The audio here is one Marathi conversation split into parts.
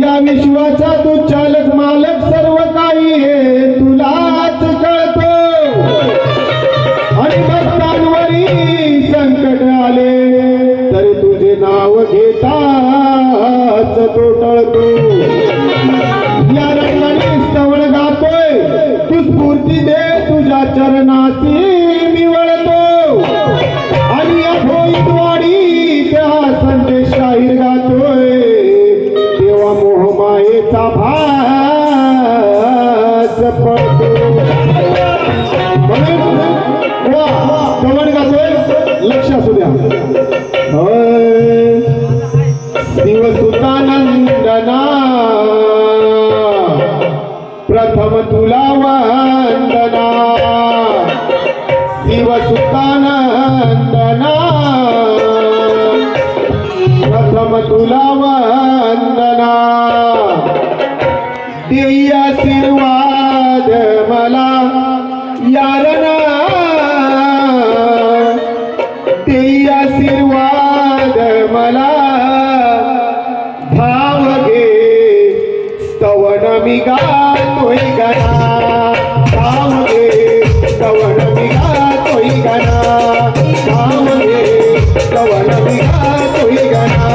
या विश्वाचा तू चालक मालक सर्व काही हे तुलाच कळतो आणि भक्तांवरी संकट आले तरी तुझे नाव घेताच तो टळतो या रंगाने स्तवन गातोय तू स्फूर्ती दे तुझ्या चरणाशी मी वळतो आणि या भोईतवाडी त्या संदेश शाहीर गातोय तेव्हा मोहमायेचा भास पडतो कमन गातोय लक्ष असू द्या शिवसुतानंदना प्रथम तुला वंदना शिवसुतानंदना प्रथम तुला वंदना देई आशीर्वाद मला यारना देई आशीर्वाद मला भाव घे स्तवन मी गातोय गणा भाव घे स्तवन मी गातोय गणा भाव घे स्तवन मी गातोय गणा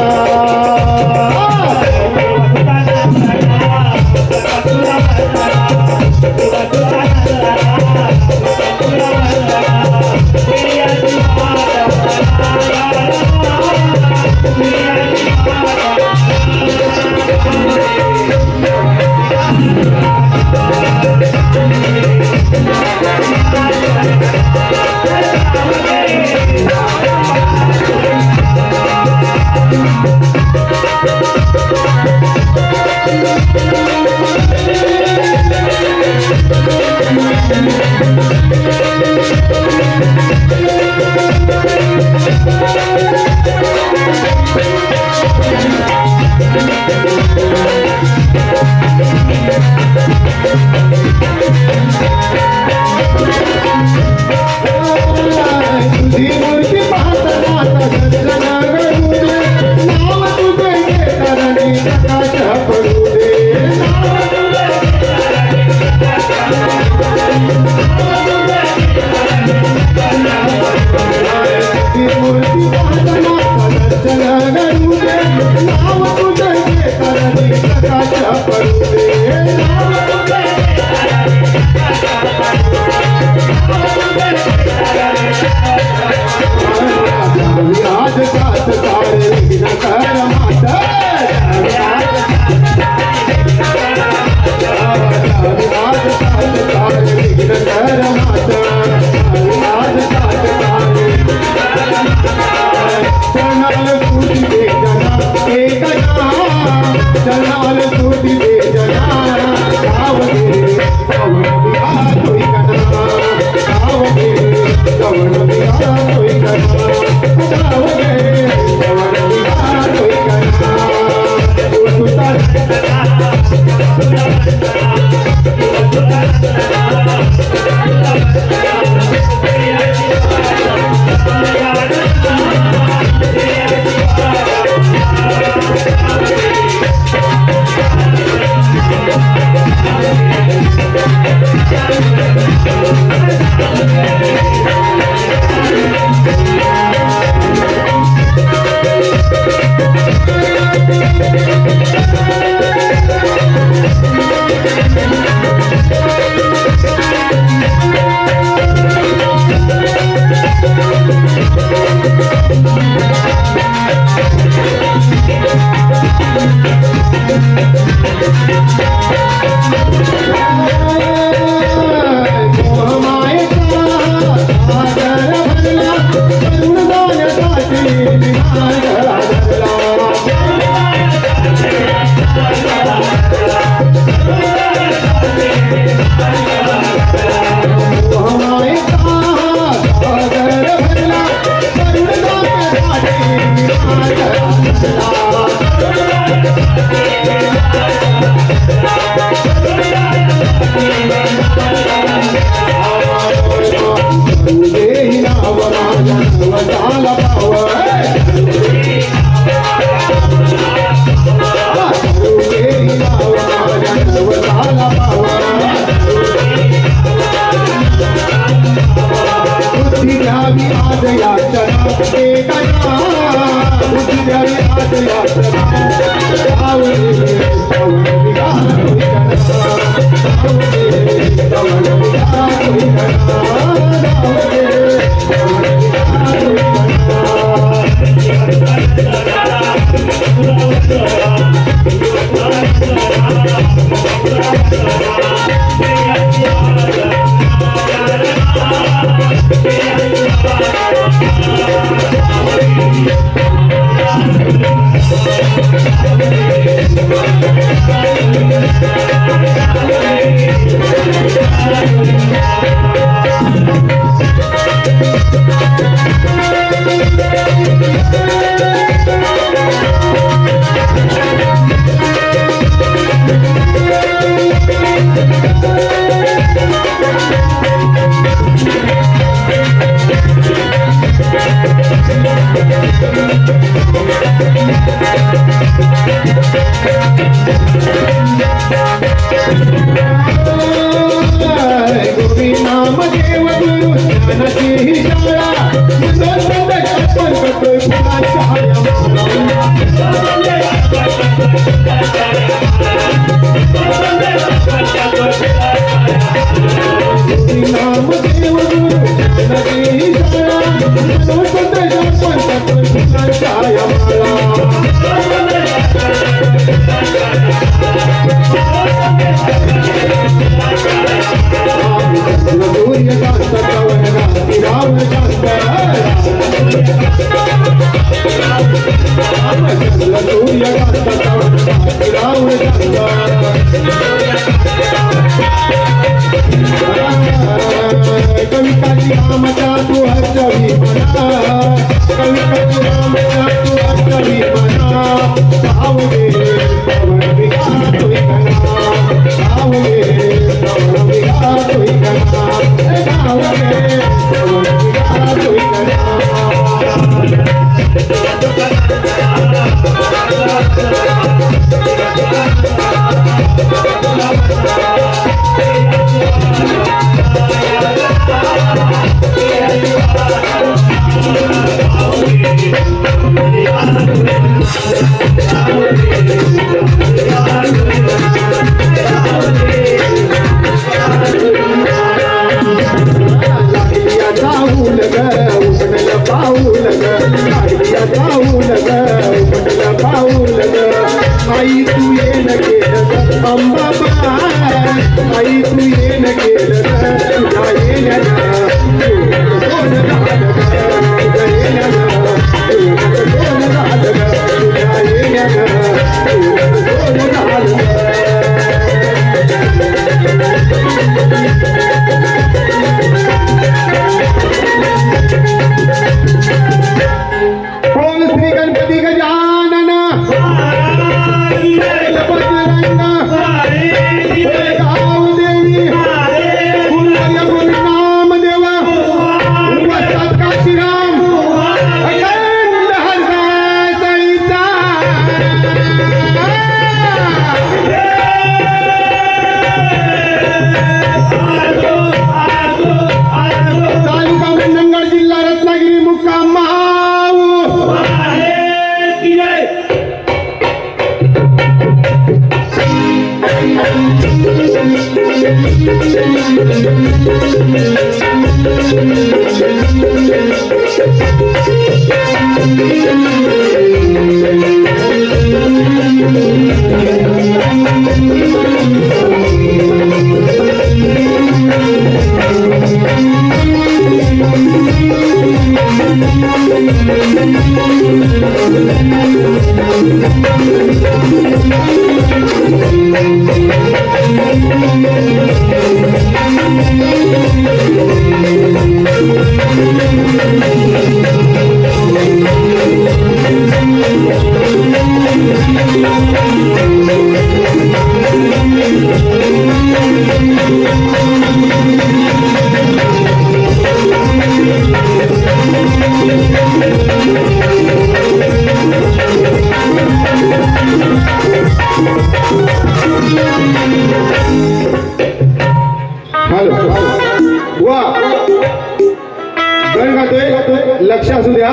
लक्ष असू द्या,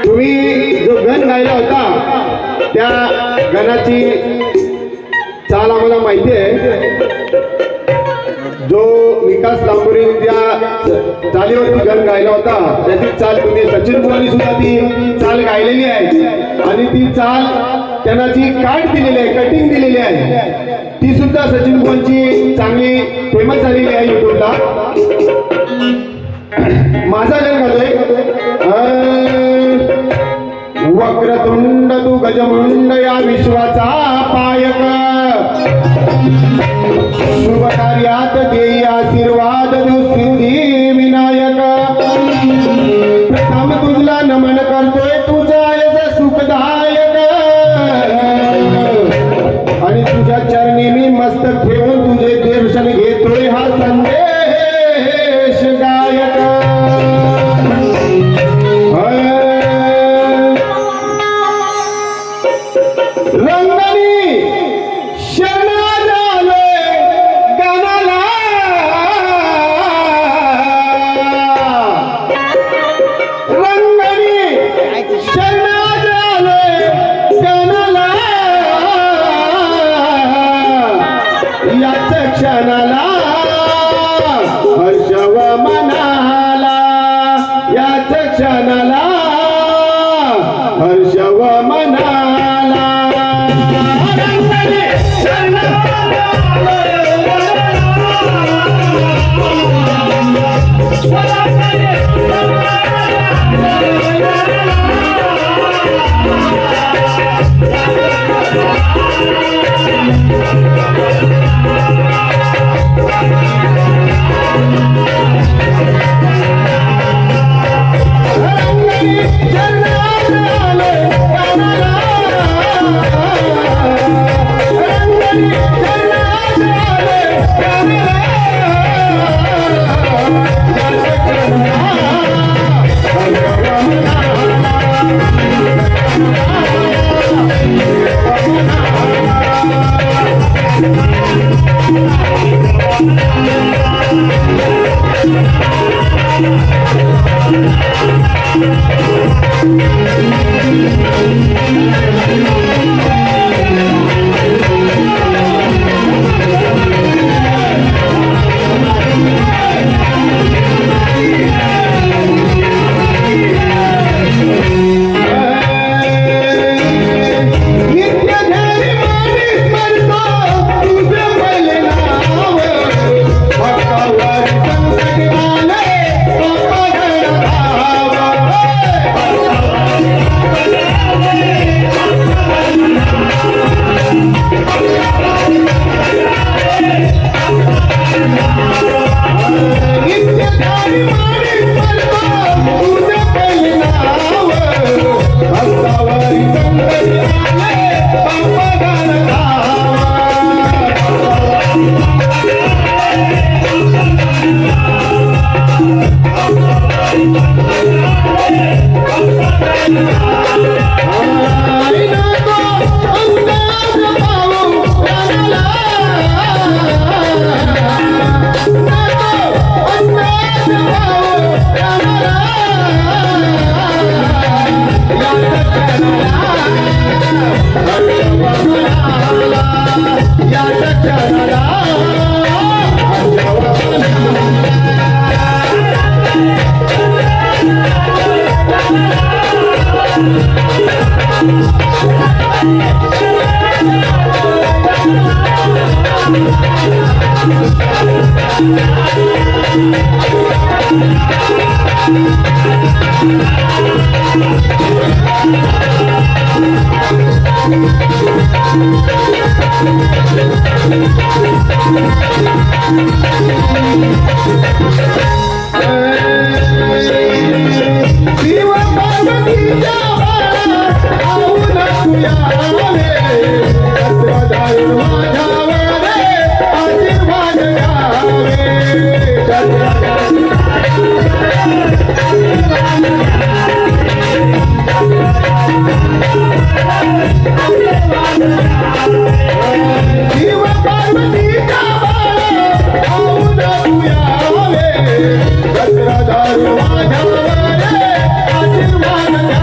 तुम्ही जो गण गायला होता त्या गणाची चाल आम्हाला माहिती आहे. जो विकास लांबोरे त्या चालीवरती गण गायला होता त्याची चाल तुम्ही सचिन बुवानी सुद्धा ती चाल गायलेली आहे आणि ती चाल त्यांना जी काट दिलेली आहे कटिंग दिलेली आहे ती सुद्धा सचिन बुवांची चांगली फेमस झालेली आहे युट्यूबला. माझा गण गातोय वक्रतुंड तू गजमुंड या विश्वाचा पायक शुभ कार्यात देई आशीर्वाद दुःसिद्धी विनायक. प्रथम तुझला नमन करतोय तुझा यश सुखदायक आणि तुझ्या चरणी मी मस्तक ठेवून तुझे दर्शन घेतोय हा संदेश गायक. रंगणी शरणात आलोय गाण्याला रंगणी शरणात आलोय गाण्याला याच क्षणाला हर्षव मनाला याच क्षणाला हर्षव मनाला. माझ्यावर आशीर्वाद द्यावे.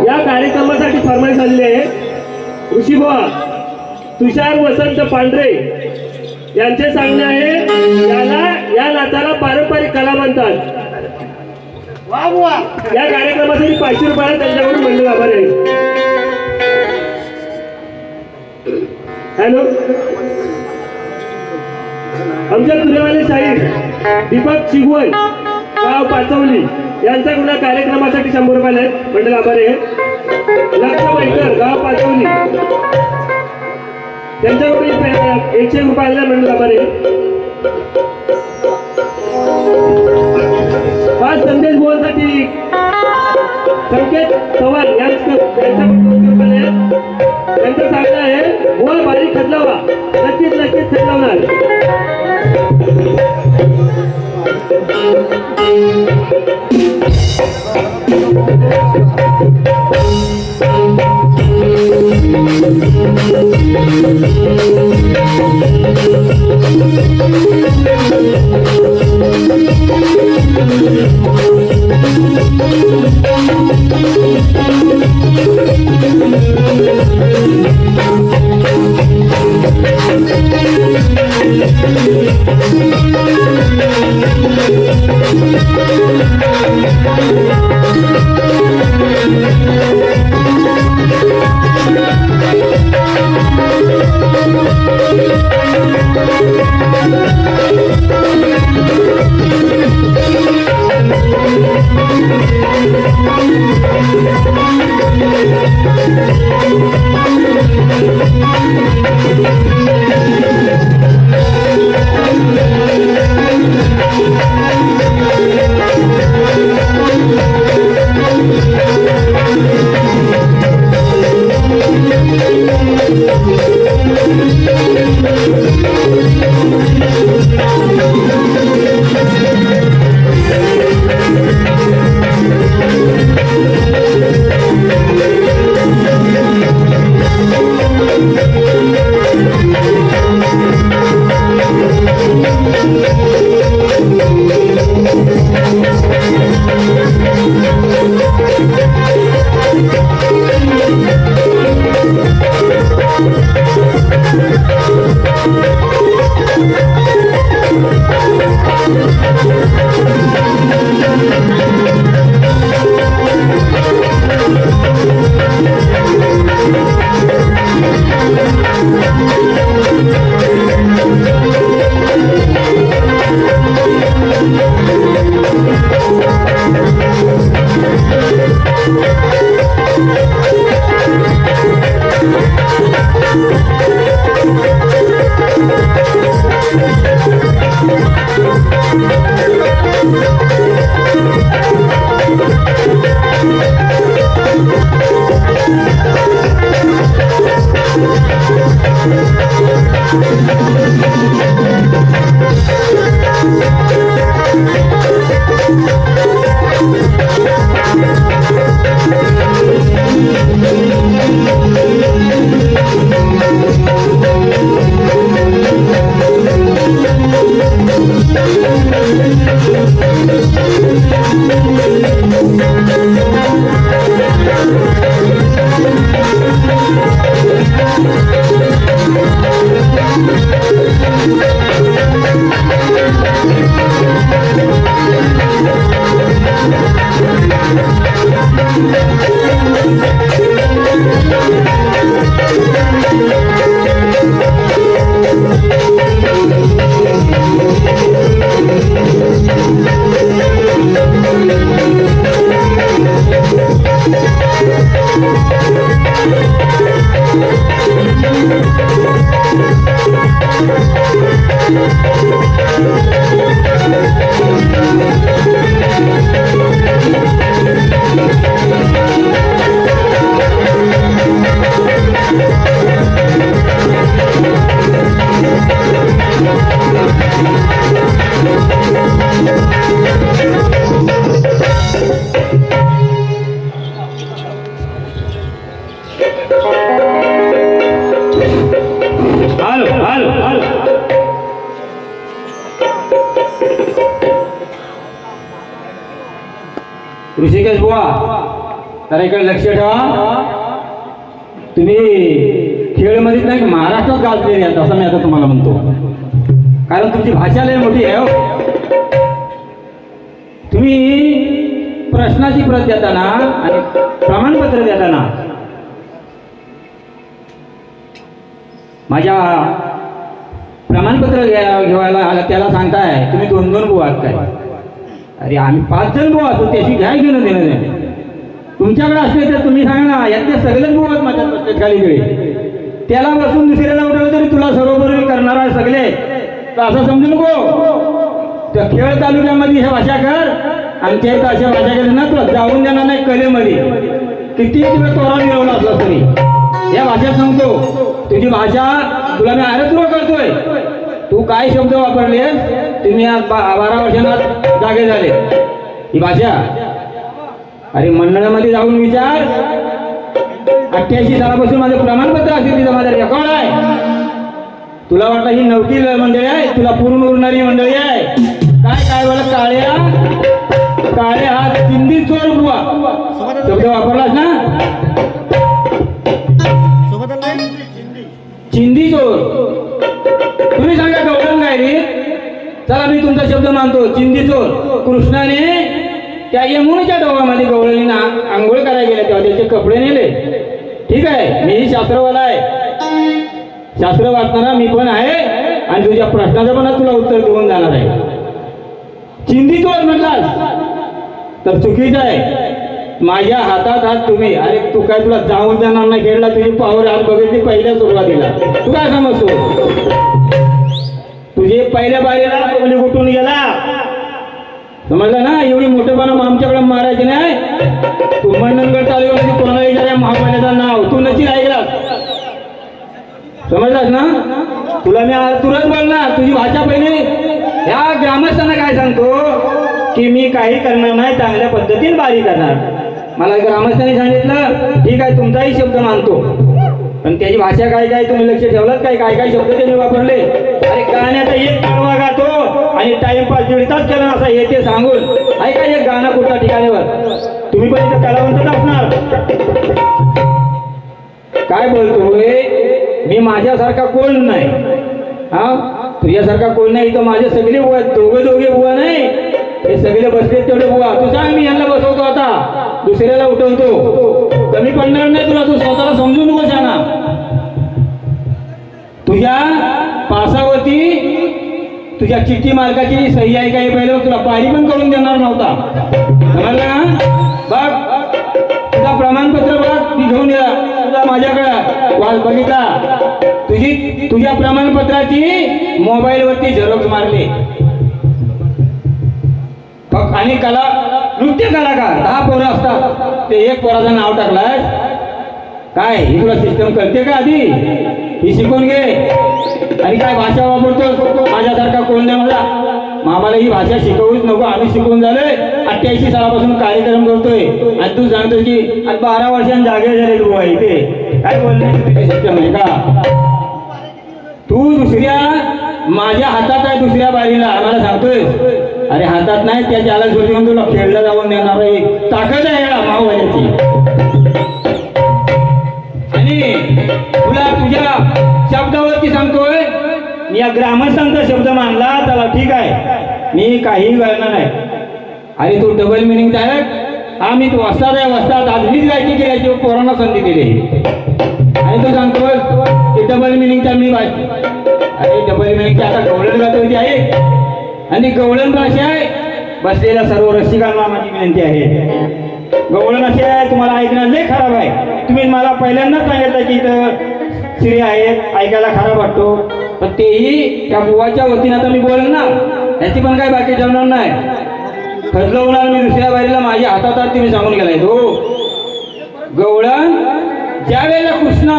या कार्यक्रमासाठी फरमाईश आलेली आहे ऋषीबुवा तुषार वसंत पांढरे यांचे सांगणे आहे या नाचाला पारंपरिक कला म्हणतात. या कार्यक्रमासाठी 500 रुपयाला त्यांच्याकडून मंडळ आभार आहे. हॅलो आमच्या तुरेवाले शाहीर दीपक शिगवण गाव पाचवली यांच्याकडून कार्यक्रमासाठी 100 रुपये आहेत मंडळ आभार आहे. लक्ष बैकर गाव पाचवली त्यांच्याकडून 100 रुपये मंडळ आभार आहे. 5 संदेश बोलसाठी संकेत पवार त्यांचं सांगणं आहे बोल बारीक खदलावा नक्कीच खदलावणार. ऋषिकेश बुवा तर इकडे लक्ष ठेवा. तुम्ही खेळमध्ये नाही महाराष्ट्रात गाजलेली आहेत असं मी आता तुम्हाला म्हणतो, कारण तुमची भाषा लय मोठी आहे हो. तुम्ही प्रश्नाची प्रत देताना आणि प्रमाणपत्र देताना माझ्या प्रमाणपत्र घेवायला त्याला सांगताय तुम्ही 2-2 बुवा काय. अरे आम्ही 5 जण बुवा असतो, त्याची घ्याय घेणं देणं नाही. तुमच्याकडे असले तर तुम्ही सांगा ना, यातले सगळेच बुवा माझ्यात बसतात खालीकडे. त्याला बसून दुसऱ्याला उठवलं तरी तुला सर्वबरोबर करणार आहे सगळे, तर असं समजू नको. त्या खेळ तालुक्यामध्ये ह्या भाषा कर, आमच्या इथं अशा भाषा केल्या ना तुला जाऊन देणार नाही कलेमध्ये. किती तुला तोरा मिळवला असला तरी या भाषेत सांगतो. तुझी भाषा तुला मी आरतुर करतोय. तू काय शब्द वापरले, तुम्ही आज 12 वर्षांना जागे झाले. ही भाषा अरे मंडळामध्ये जाऊन विचार. 88 सालापासून माझं प्रमाणपत्र असेल, तिथं माझा रेकॉर्ड आहे. तुला वाटलं ही नवकी मंडळी आहे, तुला पुरून उरणारी मंडळी आहे. काय काय बोला काळे हात चिंदी चोर बुवा शब्द वापरलास ना. चिंदी चोर. तुम्ही सांगा गवळण गायरी. चला मी तुमचा शब्द मानतो, चिंदी चोर. कृष्णाने त्या यमुनेच्या डोहामध्ये गवळणीना आंघोळ करायला गेले तेव्हा त्याचे कपडे नेले. ठीक आहे, मीही शास्त्रवाला आहे, शास्त्र वाचणारा मी पण आहे आणि तुझ्या प्रश्नाचं पण तुला उत्तर देऊन जाणार आहे. चिंदी चोर म्हटलास तर चुकीचं आहे. माझ्या हातात हात तुम्ही. अरे तू काय तुला जाऊन देणार नाही खेळला, तुझी पावर हात बघितली पहिल्या सुरुवातीला. तू काय समजतो? तुझे पहिल्या बारीला कोणी कुठून गेला समजलं ना. एवढी मोठेपणा आमच्याकडे मारायची नाही. तू मंडणगड तालुक्यामध्ये कोणाला विचारा महापालिकेचं नाव तू नक्की ऐकलास, समजलास ना. तुला मी तुरंत बोलणार, तुझी भाषा पहिले. ह्या ग्रामस्थांना काय सांगतो की मी काही करणार नाही, चांगल्या पद्धतीने बारी करणार. मला ग्रामस्थांनी सांगितलं ठीक आहे तुमचाही शब्द मानतो, पण त्याची भाषा काय काय तुम्ही लक्ष ठेवलात काय काय काय शब्द त्यांनी वापरले. अरे गाण्याचा एक कडवा गातो आणि टाइमपास 1.5 तास केला असा हे ते सांगून ऐका एक गाणं कुठल्या ठिकाणीवर. तुम्ही पण इथं कलावंतच असणार. काय बोलतोय मी माझ्यासारखा कोण नाही. हा तुझ्यासारखा कोण नाही. तर माझे सगळे बुवा दोघे बुवा नाही, हे सगळे बसले तेवढे बुवा. तू सांग मी यांना बसवतो आता, दुसऱ्याला उठवतो. कमी पडणार नाही तुला, तू स्वतःला समजू नको जाना. तुझ्या पासावरती तुझ्या चिठ्ठी मालकाची सही आहे काही पहिलं तुला पारी पण करून देणार नव्हता, समजलं ना. बघ तुझा प्रमाणपत्र बघ मी घेऊन या तुझा माझ्याकडे वाल बघितला. तुझ्या प्रमाणपत्राची मोबाईलवरती झेरॉक्स मारली. आणि नृत्य कलाकार 10 पोरं असतात, ते एक पोराचं नाव टाकलाय. काय ही तुला सिस्टम कळते का आधी? ही शिकून घे. आणि काय भाषा वापरतो माझ्यासारखा कोण नाही. मला आम्हाला ही भाषा शिकवूच नको, आम्ही शिकून झालोय. 88 सालापासून कार्यक्रम करतोय आणि तू सांगतो की 12 वर्षांनी जागे झाले तू आहे इथे. काय बोलणे सिस्टम आहे का? तू दुसऱ्या माझ्या हातात आहे दुसऱ्या बारीला आम्हाला सांगतोय. अरे हातात नाही त्या ज्याला सोडून तुला खेळला जाऊन देणार आहे. ताकद आहे या माओवाद्याची. आणि तुला तुझ्या शब्दावरती सांगतोय मी या ग्रामस्थांचा शब्द मानला त्याला ठीक आहे, मी काही करणार नाही. आणि तू डबल मिनिंग आहे. हा मी वस्ताद आहे, वस्ताद आज मीच गायची केल्याची पोरांना संधी दिली. आणि तू सांगतोय की डबल मिनिंगचा मी अरे डबल मिनिंगची आता गवळण गात होती आहे आणि गवळण भाषा आहे. बसलेल्या सर्व रसिकांना माझी विनंती आहे, गवळण अशी आहे तुम्हाला ऐकणं लय खराब आहे. तुम्ही मला पहिल्यांदाच सांगितलं की इथं स्त्री आहेत ऐकायला खराब वाटतो, पण तेही त्या बुवाच्या वतीनं आता मी बोलेन ना, त्याची पण काय बाकी ठेवणार नाही. फसलवणार मी दुसऱ्या बारीला माझ्या हातात तुम्ही सांगून गेलाय. तो गवळण ज्या वेळेला कृष्ण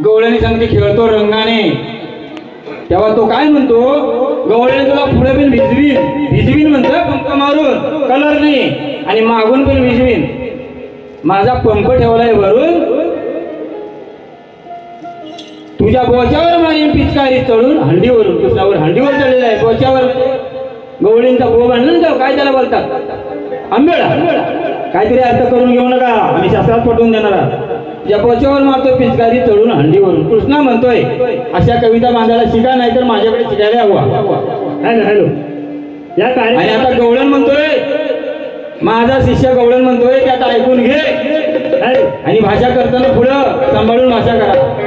गवळणी सांगते खेळतो रंगाने, तेव्हा तो काय म्हणतो गवळणी तुला पुढे पण भिजवीन म्हणतो, पंप मारून कलर नाही आणि मागून पण भिजवीन. माझा पंप ठेवलाय भरून, तुझ्या बोच्यावर माझी पिचकारी चढून हंडीवरून कृष्णावर हंडीवर चढलेला आहे. बोच्यावर गवळींचा बोब आणला ना काय त्याला बोलतात आंबेडा. काहीतरी अर्थ करून घेऊ नका, आम्ही शास्त्रात पटवून देणार. ज्या पोच्यावर मारतो पिचकारी चढून हंडीवरून. कृष्णा म्हणतोय अशा कविता बांधायला शिका, नाही तर माझ्याकडे शिकायला हवा. हॅलो या आणि आता गवळण म्हणतोय, माझा शिष्य गवळण म्हणतोय त्यात ऐकून घे आणि भाषा करताना पुढं सांभाळून भाषा करा.